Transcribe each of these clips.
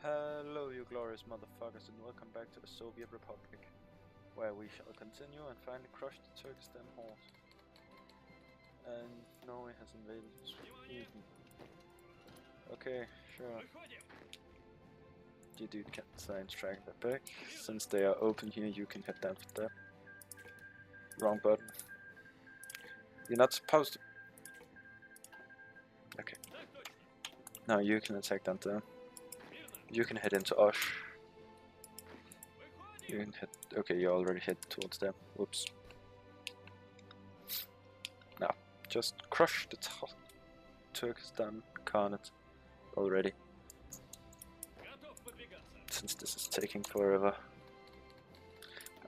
Hello, you glorious motherfuckers, and welcome back to the Soviet Republic, where we shall continue and finally crush the Turkstan horde. And Norway has invaded Sweden. Okay, sure. You dude can science track that back. Since they are open here, you can head down for that. Wrong button. You're not supposed to. Okay. Now you can attack down there. You can head into Osh. You can head. Okay, you already head towards them. Whoops. Now, just crush the Turkstan khanaet already. Since this is taking forever.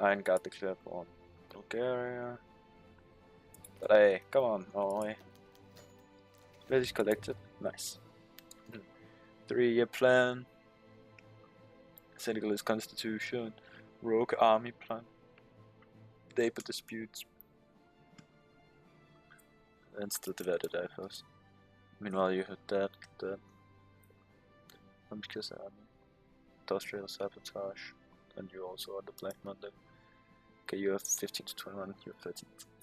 I ain't got the clear on Bulgaria. But hey, come on, Norway. British collected. Nice. 3-year plan. Senegalese constitution. Rogue army plan. Labor disputes. And still divided first. Meanwhile, you had that. Because industrial sabotage. And you also are the Black Monday. Okay, you have 15 to 21, you have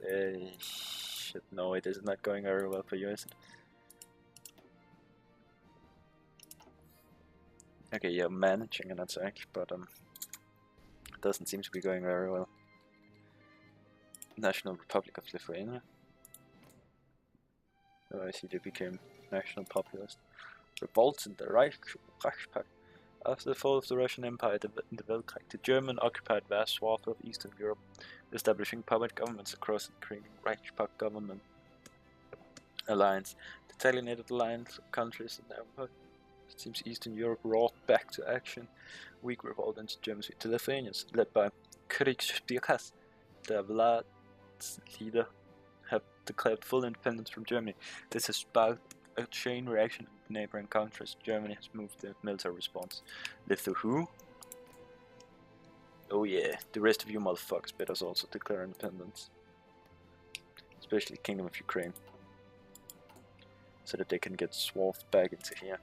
13. Shit, no, it is not going very well for you, is it? Okay, you're managing an attack, but it doesn't seem to be going very well. National Republic of Lithuania. Oh, I see they became national populist. Revolts in the Reichspakt. After the fall of the Russian Empire in the Weltkrieg, the German occupied vast swath of Eastern Europe, establishing puppet governments across the creating Reichspakt government alliance. The alienated alliance of countries in the empire. It seems Eastern Europe roared back to action. Weak revolt into Germany. The Lithuanians, led by Kaiserreich, the Vlad's leader, have declared full independence from Germany. This has sparked a chain reaction in neighboring countries. Germany has moved the military response. Who? Oh yeah, the rest of you motherfuckers better also declare independence. Especially Kingdom of Ukraine. So that they can get swathed back into here.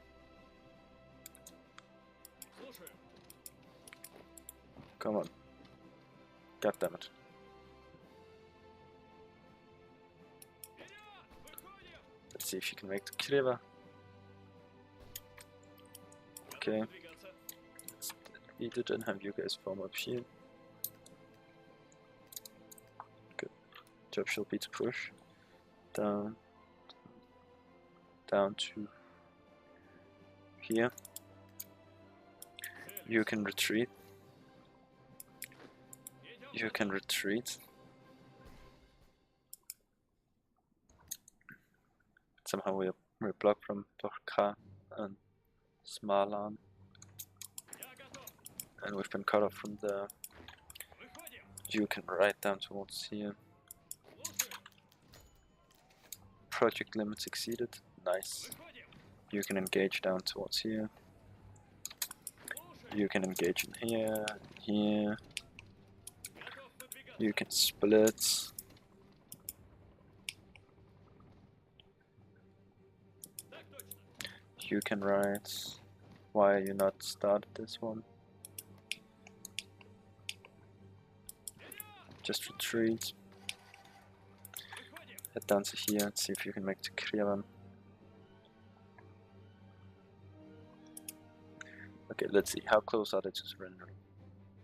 Come on. God damn it. Let's see if you can make the Kriva. Okay. Let's delete it and have you guys form up here. Good. Job shall be to push. Down to here. You can retreat. You can retreat. Somehow we're blocked from Turkstan and Smalan. And we've been cut off from the... You can ride down towards here. Project limits exceeded. Nice. You can engage down towards here. You can engage in here, here. You can split. You can ride. Why are you not started this one? Just retreat. Head down to here and see if you can make the Krivan. Okay, let's see. How close are they to surrendering?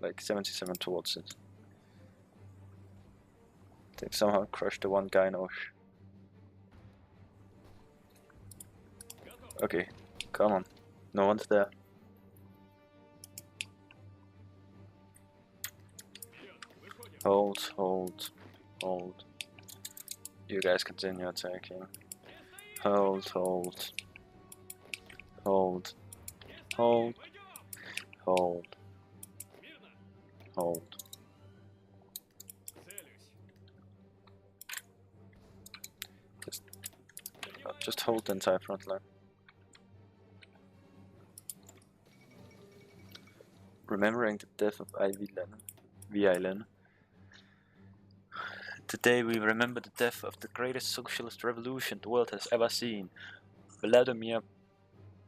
Like 77 towards it. They've somehow crushed the one guy in Osh. Okay, come on. No one's there. Hold. You guys continue attacking. Hold. Just hold the entire front line. Remembering the death of V.I. Lenin. Today we remember the death of the greatest socialist revolution the world has ever seen. Vladimir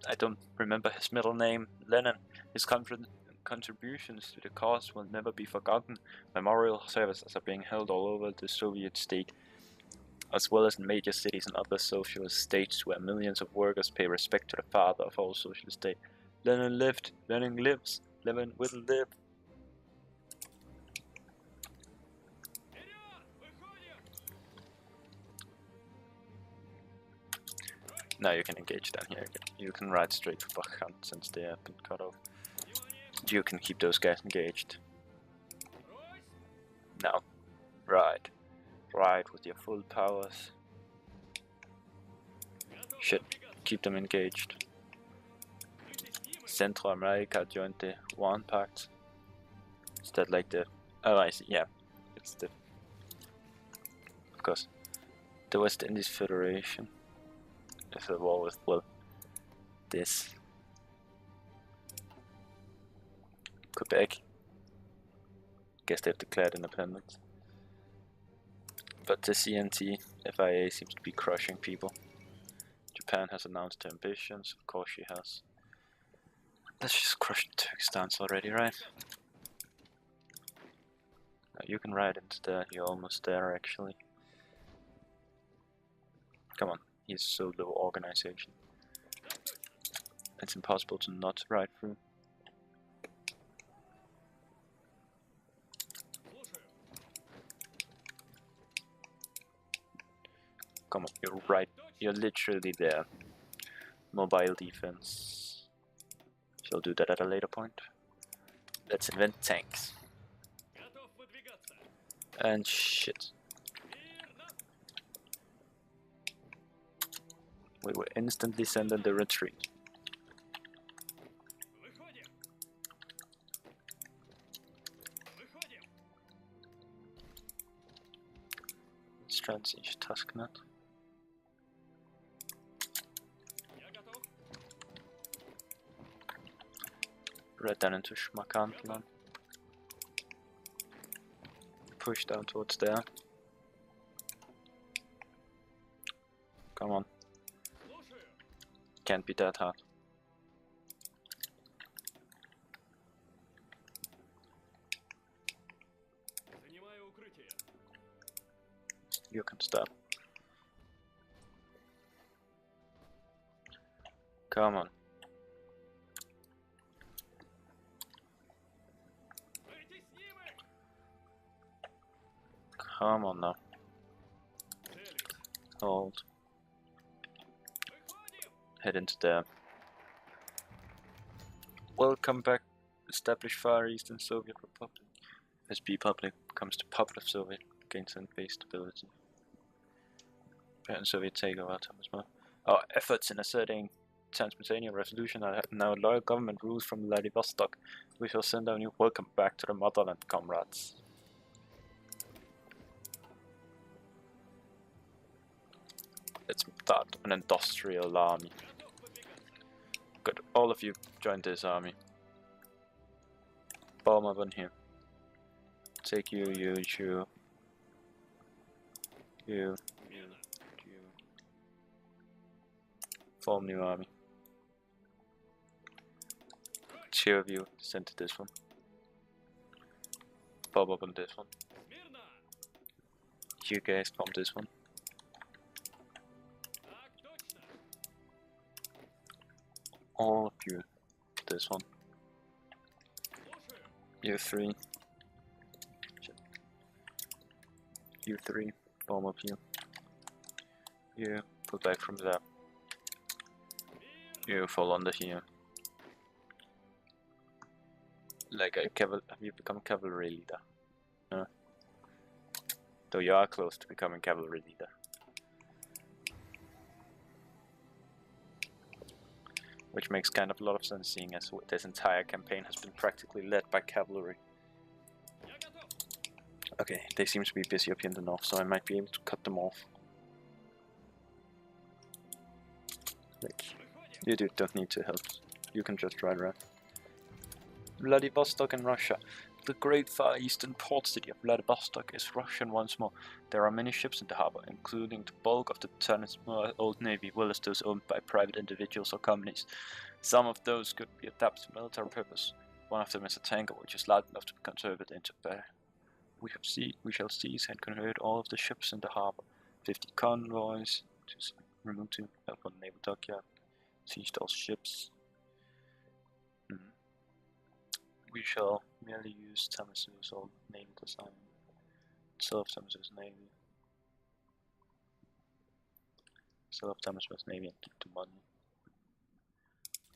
I don't remember his middle name, Lenin. His contributions to the cause will never be forgotten. Memorial services are being held all over the Soviet state, as well as in major cities and other socialist states where millions of workers pay respect to the father of all socialist states. Lenin lived, Lenin lives, Lenin will live. Now you can engage down here. You can ride straight for Bachan since they have been cut off. You can keep those guys engaged. Now, ride. Ride with your full powers. Shit, keep them engaged. Central America joined the One Pact. Is that like the... Oh, I see, yeah. It's the... Of course. The West Indies Federation. If the war with, well, this. Quebec. Guess they've declared independence. But the CNT, FIA seems to be crushing people. Japan has announced her ambitions, of course she has. Let's just crush the Turkstans already, right? Now you can ride into there, you're almost there actually. Come on, he's so low organization. It's impossible to not ride through. Come on, you're right, you're literally there. Mobile defense. She'll do that at a later point. Let's invent tanks. And shit. We were instantly sent in the retreat. Let's try and siege Tusknet. Right down into Schmakantland. Push down towards there. Come on. Can't be that hard. You can stop. Come on. Come on now. Hold. Head into there. Welcome back. Establish Far Eastern Soviet Republic. SB Public comes to Popular Soviet, gains and base stability. And Soviet takeover time as well. Our efforts in asserting Transmedia resolution are now loyal government rules from Vladivostok. We shall send our new welcome back to the motherland, comrades. Let's start an industrial army. Good, all of you join this army. Bomb up on here. Take you. Form new army. 2 of you send to this one. Bomb up on this one. You guys form this one. All of you, this one. You 3. You 3, bomb up here. You pull back from there. You fall under here. Like have you become cavalry leader? No. Though you are close to becoming cavalry leader. Which makes kind of a lot of sense, seeing as this entire campaign has been practically led by cavalry. Okay, they seem to be busy up here in the north, so I might be able to cut them off. Like, you don't need to help. You can just ride around. Vladivostok and Russia. The great Far Eastern port city of Vladivostok is Russian once more. There are many ships in the harbor, including the bulk of the tonnage old navy, well as those owned by private individuals or companies. Some of those could be adapted for military purpose. One of them is a tanker, which is large enough to be converted into battle. We shall seize and convert all of the ships in the harbor. 50 convoys to remove to help on naval dockyard. Seized all ships. We shall merely use Thomas's old naval design. Sell off Thomas's navy. Sell off Thomas's navy and keep the money.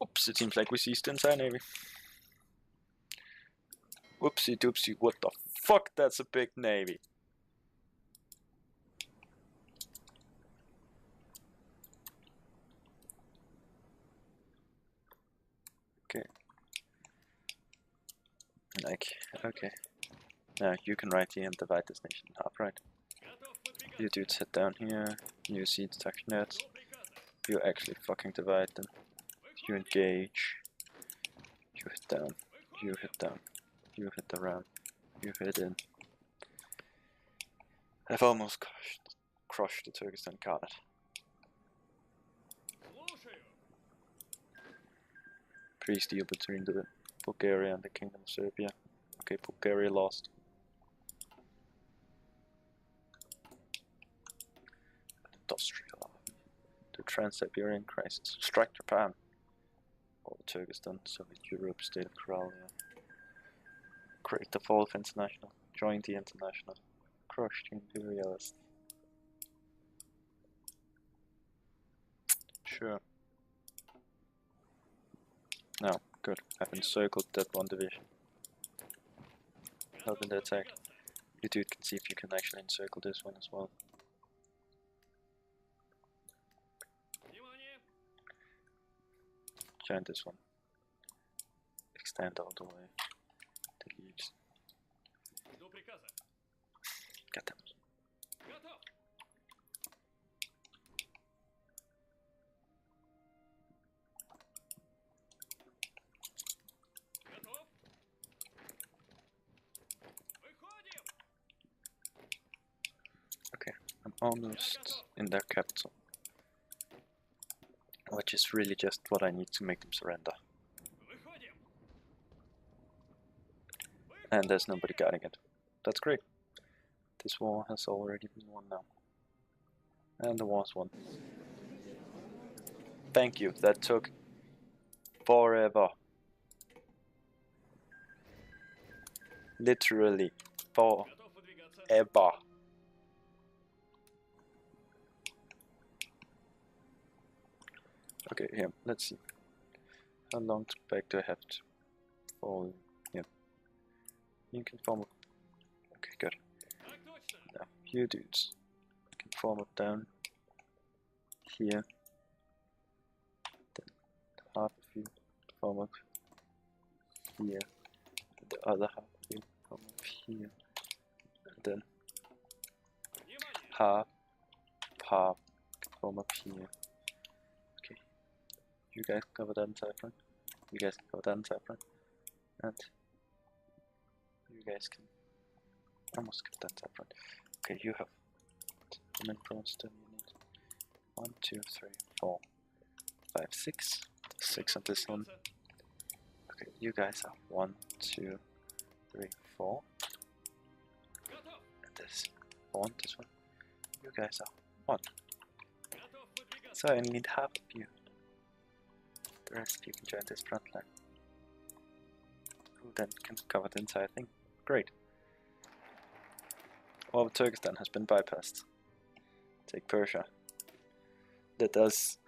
Oops, it seems like we seized the entire navy. Whoopsie doopsie, what the fuck? That's a big navy. Okay. Okay. Now you can right here and divide this nation in half, right? You dudes head down here, you see the khanaet. You actually fucking divide them. You engage. You hit down. You hit down. You hit around. You hit in. I've almost crushed the Turkstan khanaet. Peace deal between the Bulgaria and the Kingdom of Serbia. Okay, Bulgaria lost. Industrial. The Trans-Siberian Crisis. Strike Japan. Or Turkstan, Soviet Europe, State of Karelia. Create the fall of International. Join the International. Crush the Imperialists. Sure. No, good. I've encircled that one division. Help in the attack. You dude can see if you can actually encircle this one as well. Join this one. Extend all the way. The leaves. Get them. Okay, I'm almost in their capital. Which is really just what I need to make them surrender. And there's nobody guarding it. That's great. This war has already been won now. And the war's won. Thank you, that took forever. Literally forever. Okay, here, let's see. How long back do I have to fall? Yeah. You can form up. Okay, good. Now, you dudes can form up down here. Then half of you form up here. And the other half of you form up here. And then half can form up here. You guys cover that entire front. You guys can cover that entire front. And you guys can almost cover that entire front. Okay, you have how many drones do you need? 1, 2, 3, 4, 5, 6. 6 on this one. Okay, you guys are 1, 2, 3, 4. And this 1, this one. You guys are 1. So I only need half of you. The rest of you can join this front line. Who then can cover the entire thing. Great. All of Turkstan has been bypassed. Take Persia. That does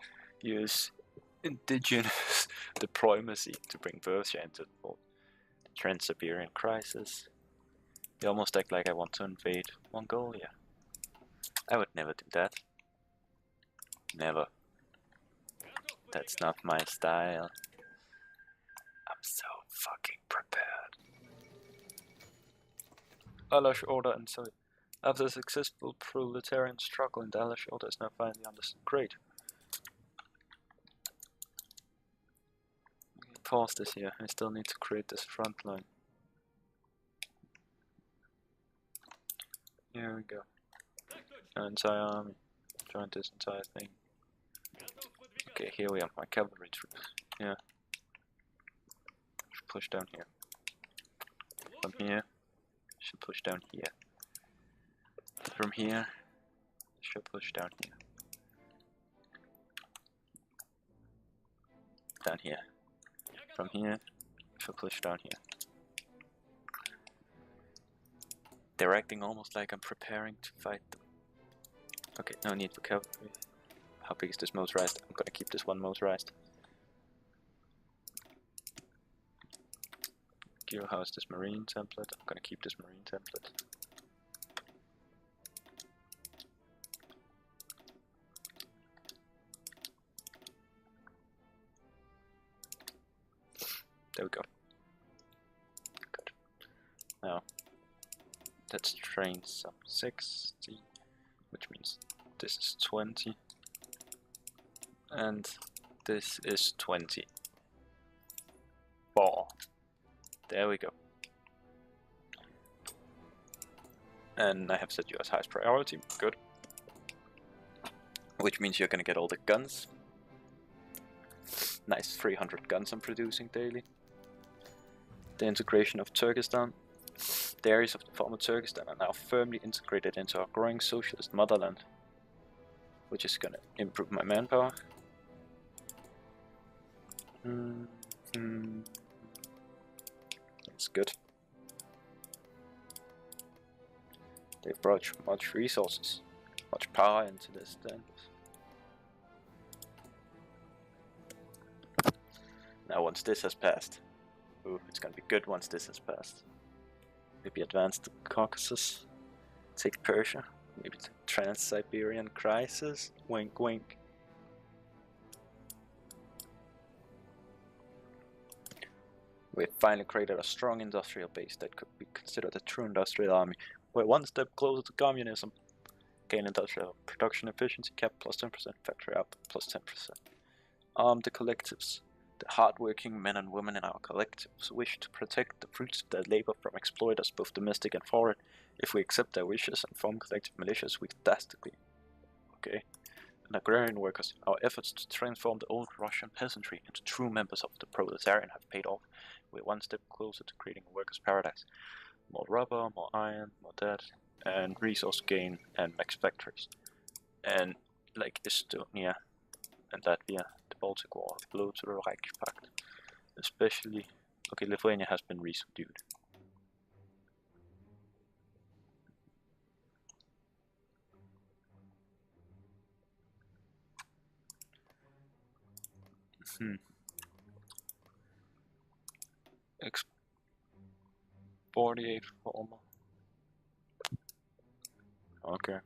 use indigenous diplomacy to bring Persia into the fold. The Trans-Siberian Crisis. You almost act like I want to invade Mongolia. I would never do that. Never. That's not my style. I'm so fucking prepared. Alash Order and Soviet. After a successful proletarian struggle, the Alash Order is now finally understood. Great. Pause this here. I still need to create this front line. Here we go. An entire army. Join this entire thing. Okay, here we have my cavalry troops. Yeah. Should push down here. From here, should push down here. From here, should push down here. Down here. From here, should push down here. They're acting almost like I'm preparing to fight them. Okay, no need for cavalry. How big is this motorized? I'm gonna keep this one motorized. How is this marine template? I'm gonna keep this marine template. There we go. Good. Now, let's train some 60, which means this is 20. And this is 20. 4. There we go. And I have set you as highest priority. Good. Which means you're gonna get all the guns. Nice 300 guns I'm producing daily. The integration of Turkstan. The areas of the former Turkstan are now firmly integrated into our growing socialist motherland, which is gonna improve my manpower. That's good. They've brought much resources, much power into this stand. Now once this has passed, ooh, it's gonna be good once this has passed. Maybe advance the Caucasus, take Persia, maybe the Trans-Siberian Crisis, wink wink. We've finally created a strong industrial base that could be considered a true industrial army. We're one step closer to communism. Gain industrial production efficiency cap plus 10%, factory output plus 10%. Arm the collectives. The hard-working men and women in our collectives wish to protect the fruits of their labor from exploiters, both domestic and foreign. If we accept their wishes and form collective militias, we drastically. Okay. And agrarian workers, our efforts to transform the old Russian peasantry into true members of the proletariat have paid off. We're one step closer to creating a workers' paradise. More rubber, more iron, more that, and resource gain and max factories. And like Estonia and Latvia, the Baltic War, blow to the Reich Pact. Especially, okay, Lithuania has been resubdued. X48 former. Okay.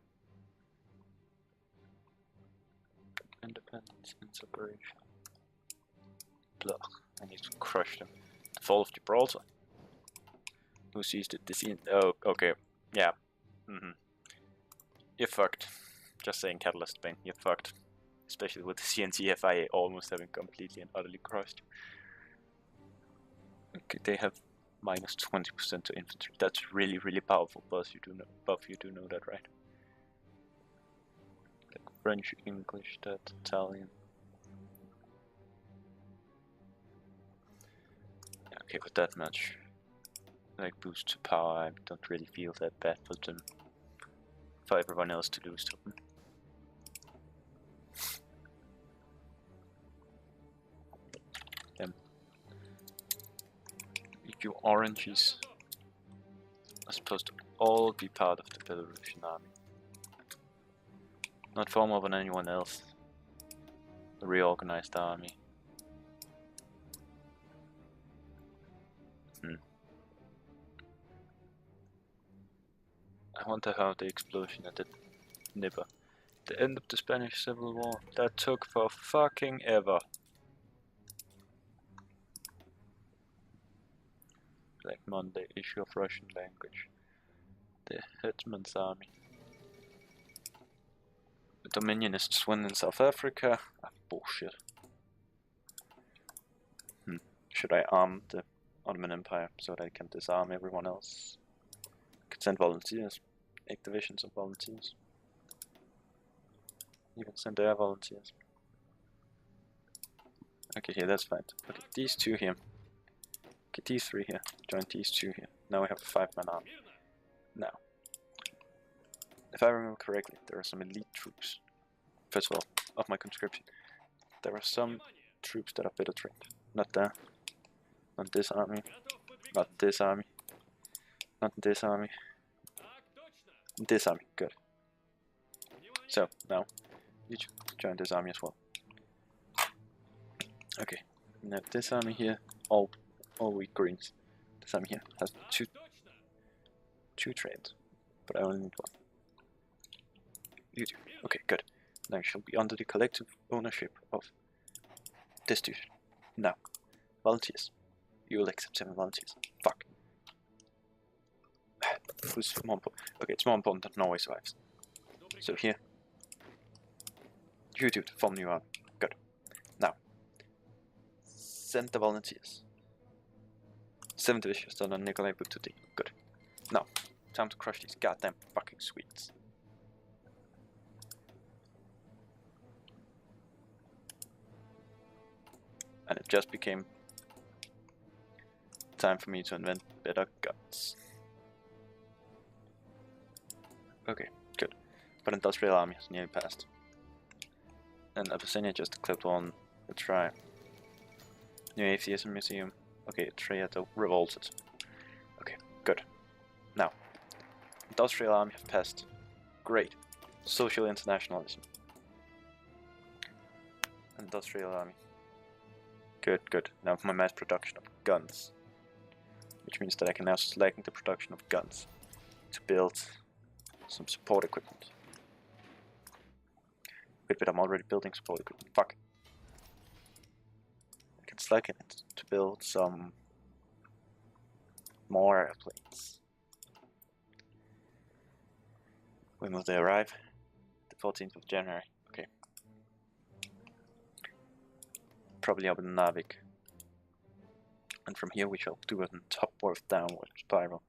Independence and separation. Blah. I need to crush them. The fall of Gibraltar. Who seized it? The scene. Oh, okay. Yeah. You're fucked. Just saying, Catalyst Spain. You're fucked. Especially with the CNCFIA almost having completely and utterly crushed. Okay, they have minus 20% to infantry. That's really, really powerful. Buff, you do know that, right? Like French, English, that Italian. Okay, with that much, like boost to power, I don't really feel that bad for them. For everyone else to lose to them. You oranges are supposed to all be part of the Belarusian army. Not far more than anyone else. The reorganized army. I wonder how the explosion at the Nibba. The end of the Spanish Civil War. That took for fucking ever. Black Monday, issue of Russian language. The Hetman's army. The Dominionists win in South Africa. Ah, bullshit. Should I arm the Ottoman Empire so that I can disarm everyone else? Could send volunteers. make divisions of volunteers. Even send air volunteers. Okay, here, that's fine. Okay, these two here. Okay, these three here. Join these two here. Now we have a 5-man army. Now, if I remember correctly, there are some elite troops. First of all, of my conscription. There are some troops that are better trained. Not there. Not this army. Not this army. Not this army. This army. Good. So, now, you join this army as well. Okay. Now this army here, all weak greens. This army here has two trades, but I only need one. You do. Okay, good. Now you shall be under the collective ownership of this dude. Now, volunteers. You will accept 7 volunteers. Fuck. Who's more important? Okay, it's more important that Norway survives. So here, you dude, form new army. Good. Now, send the volunteers. 7 divisions done on Nikolai Buktuti. Good. Now, time to crush these goddamn fucking Swedes. And it just became time for me to invent better guns. Okay, good. But industrial army has nearly passed. And Abyssinia just declared on the try. New Atheism Museum. Okay, Triad revolted. Okay, good. Now, industrial army have passed. Great. Social internationalism. Industrial army. Good, good. Now my mass production of guns. Which means that I can now slacken the production of guns to build some support equipment. Wait, but I'm already building support equipment. Fuck. I can slacken it to build some more airplanes. When will they arrive? The 14th of January. Okay. Probably up in Narvik. And from here we shall do a upward downward spiral.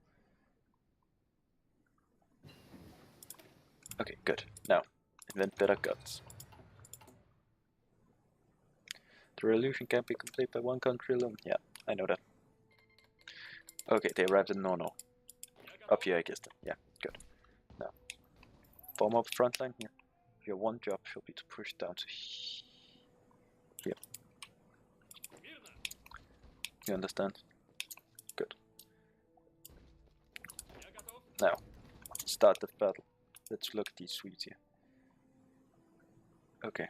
Okay, good. Now, invent better guns. The revolution can't be complete by one country alone. Yeah, I know that. Okay, they arrived in Nono. Up here, I guess then. Yeah, good. Now, form up front line here. Your one job shall be to push down to here. You understand? Good. Now, start the battle. Let's look at these Swedes here. Okay.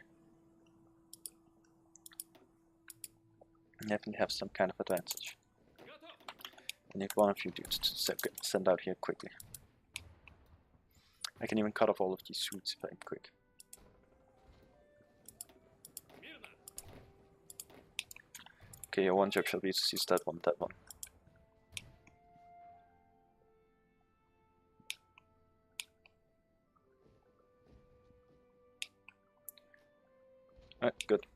Definitely have some kind of advantage. I need one of you dudes to send out here quickly. I can even cut off all of these Swedes if I'm quick. Okay, your one job shall be to seize that one, that one. Alright, good.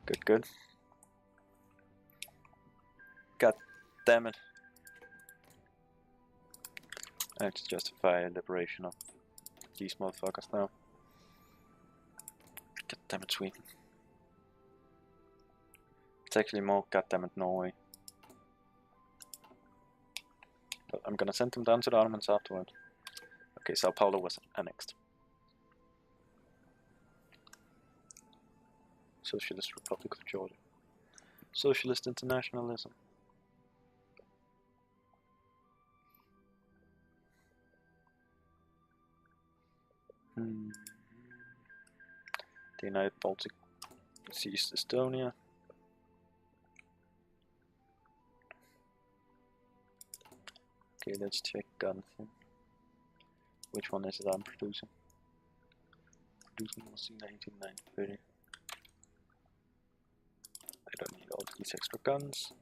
Good, good. God damn it. I have to justify liberation of these motherfuckers now. God damn it, Sweden. It's actually more goddammit Norway. But I'm gonna send them down to the Ottomans afterward. Okay, Sao Paulo was annexed. Socialist Republic of Georgia. Socialist internationalism. The United Baltic seized Estonia. Okay, let's check guns. Which one is it I'm producing? Producing was in 1930. I don't need all these extra guns.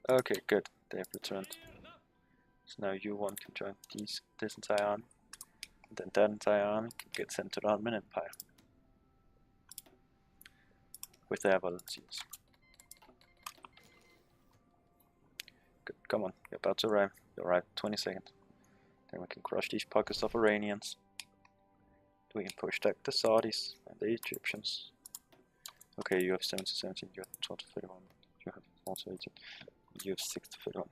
Okay, good. They have returned. So now you one can join this entire army. And then that entire army can get sent to the Ottoman Empire. With their volunteers. Good, come on, you're about to arrive. You arrive 20 seconds. Then we can crush these pockets of Iranians. We can push back the Saudis and the Egyptians. Okay, you have 7 to 17, you have 12 to 31, you have also 18, you have 6 to 31.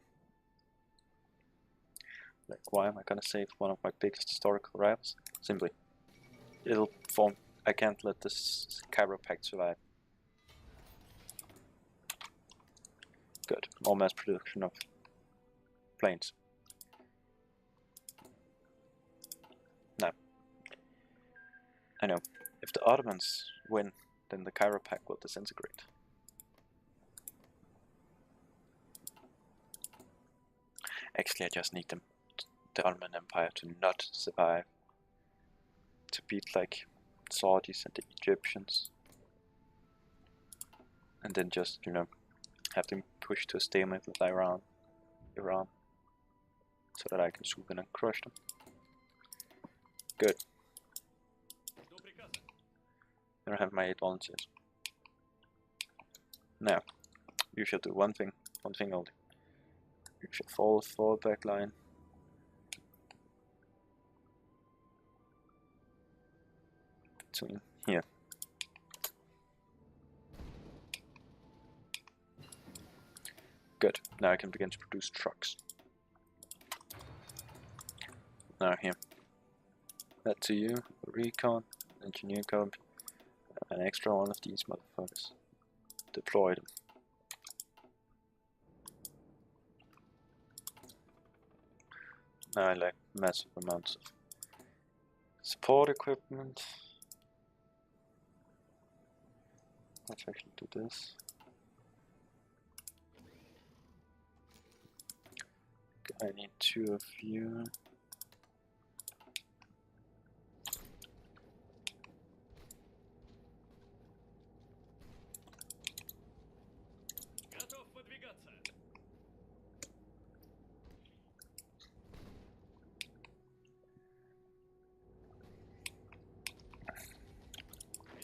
Like, why am I gonna save one of my biggest historical rivals? Simply, it'll form. I can't let this Cairo Pact survive. Good, more mass production of planes. Now, I know, if the Ottomans win, then the Cairo Pact will disintegrate. Actually, I just need them, the Ottoman Empire, to not survive. To beat like Saudis and the Egyptians. And then just, you know, have them push to a stalemate with Iran, so that I can swoop in and crush them. Good. Then I have my 8 volunteers. Now, you shall do one thing only. You shall fall back line. Between here. Good. Now I can begin to produce trucks. Now here. That to you, recon, engineer code, an extra one of these motherfuckers. Deploy them. Now I lack massive amounts of support equipment. Let's actually do this. I need 2 of you.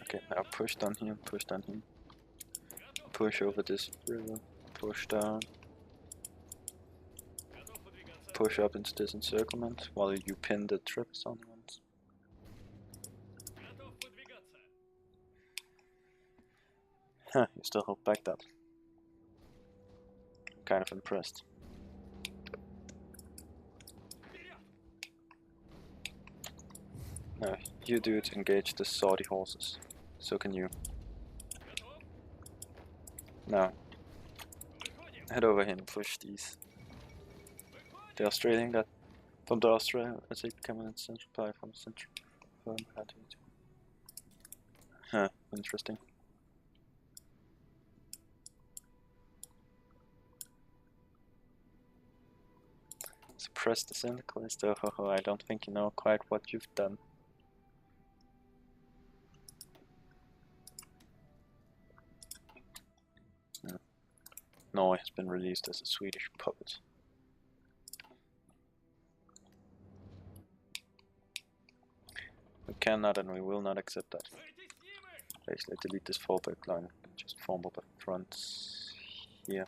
Okay, now push down here, push down here. Push over this river, push down. Push up into this encirclement while you pin the Turkstan ones. Huh, you still hold back that. I'm kind of impressed. Now, you dudes engage the Saudi horses. So can you. Now, head over here and push these. The Australian got from the Australian, I take command central supply from central firm. Huh, interesting. Suppress the syndicalist. Oh, I don't think you know quite what you've done. Norway has been released as a Swedish puppet. We cannot and we will not accept that. Basically, delete this fallback line and just form up a front here.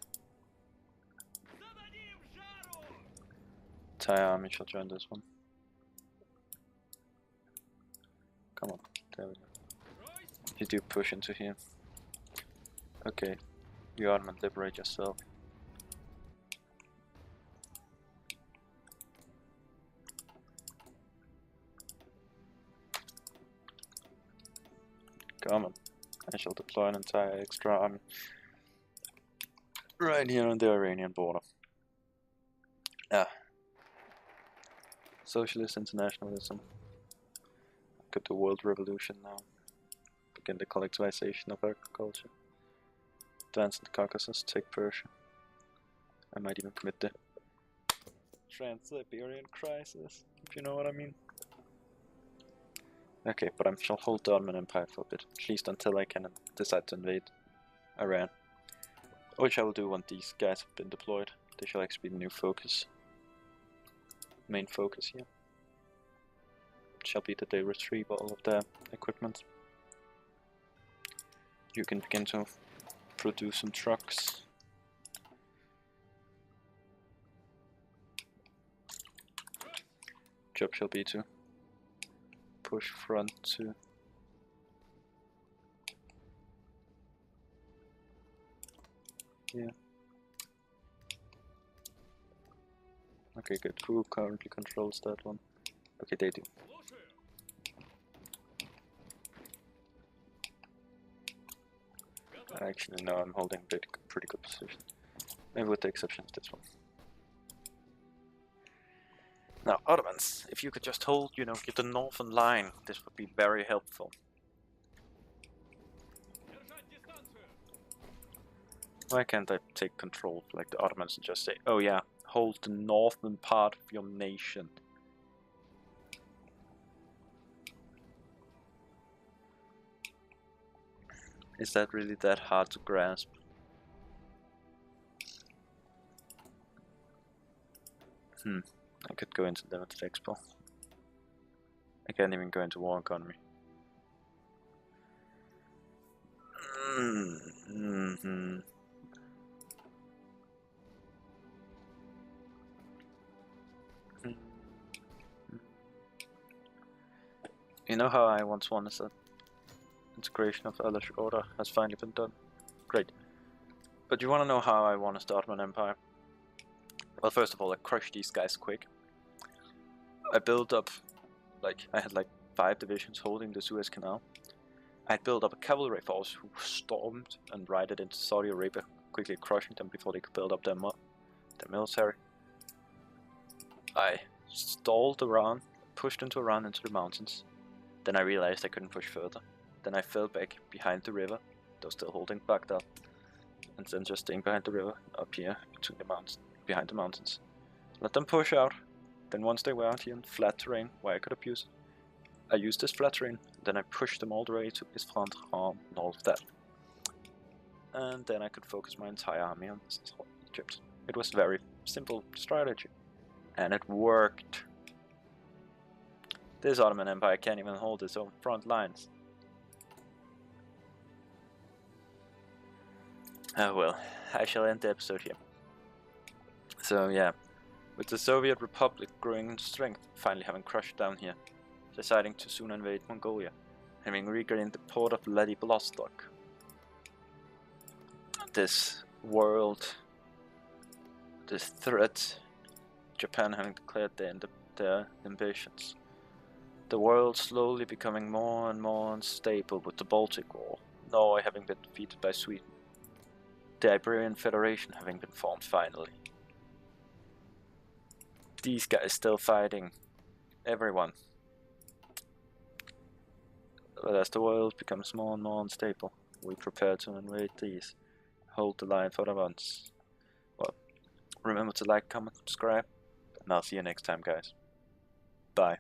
Thai army shall join this one. Come on, there we go. You do push into here. Okay, you Ottoman, liberate yourself. Come on, I shall deploy an entire extra army right here on the Iranian border. Ah. Socialist internationalism. Get the world revolution now. Begin the collectivization of agriculture. Advance in the Caucasus, take Persia. I might even commit the Trans-Siberian crisis, if you know what I mean. Okay, but I shall hold the Ottoman Empire for a bit, at least until I can decide to invade Iran. Which I will do when these guys have been deployed. They shall actually be the new focus. Main focus here. It shall be that they retrieve all of their equipment. You can begin to produce some trucks. Job shall be to push front to here. Okay, good. Who currently controls that one? Okay, they do. Actually, no, I'm holding a pretty good position. Maybe with the exception of this one. Now, Ottomans, if you could just hold, you know, get the northern line, this would be very helpful. Why can't I take control like the Ottomans and just say, oh yeah, hold the northern part of your nation? Is that really that hard to grasp? I could go into limited expo. I can't even go into war economy. You know how I once wanted that integration of Elish Order has finally been done? Great. But you want to know how I want to start my empire? Well, first of all, I crushed these guys quick. I built up, I had 5 divisions holding the Suez Canal. I built up a cavalry force who stormed and raided into Saudi Arabia, quickly crushing them before they could build up their military. I stalled around, pushed into Iran into the mountains. Then I realized I couldn't push further. Then I fell back behind the river. They were still holding Baghdad. And then just staying behind the river, up here, between the mountains, behind the mountains. Let them push out. Then once they were out here in flat terrain, where I could abuse it, I used this flat terrain. Then I pushed them all the way to Isfahan, Tehran, and all of that. And then I could focus my entire army on Egypt. It was a very simple strategy. And it worked. This Ottoman Empire can't even hold its own front lines. Oh well, I shall end the episode here. So yeah, with the Soviet Republic growing in strength, finally having crushed down here, deciding to soon invade Mongolia, having regained the port of Vladivostok. This world, this threat, Japan having declared their ambitions. The world slowly becoming more and more unstable with the Baltic War, Norway having been defeated by Sweden. The Iberian Federation having been formed finally. These guys still fighting everyone. But as the world becomes more and more unstable, we prepare to invade these. Hold the line for the once. Well, remember to like, comment, subscribe, and I'll see you next time, guys. Bye.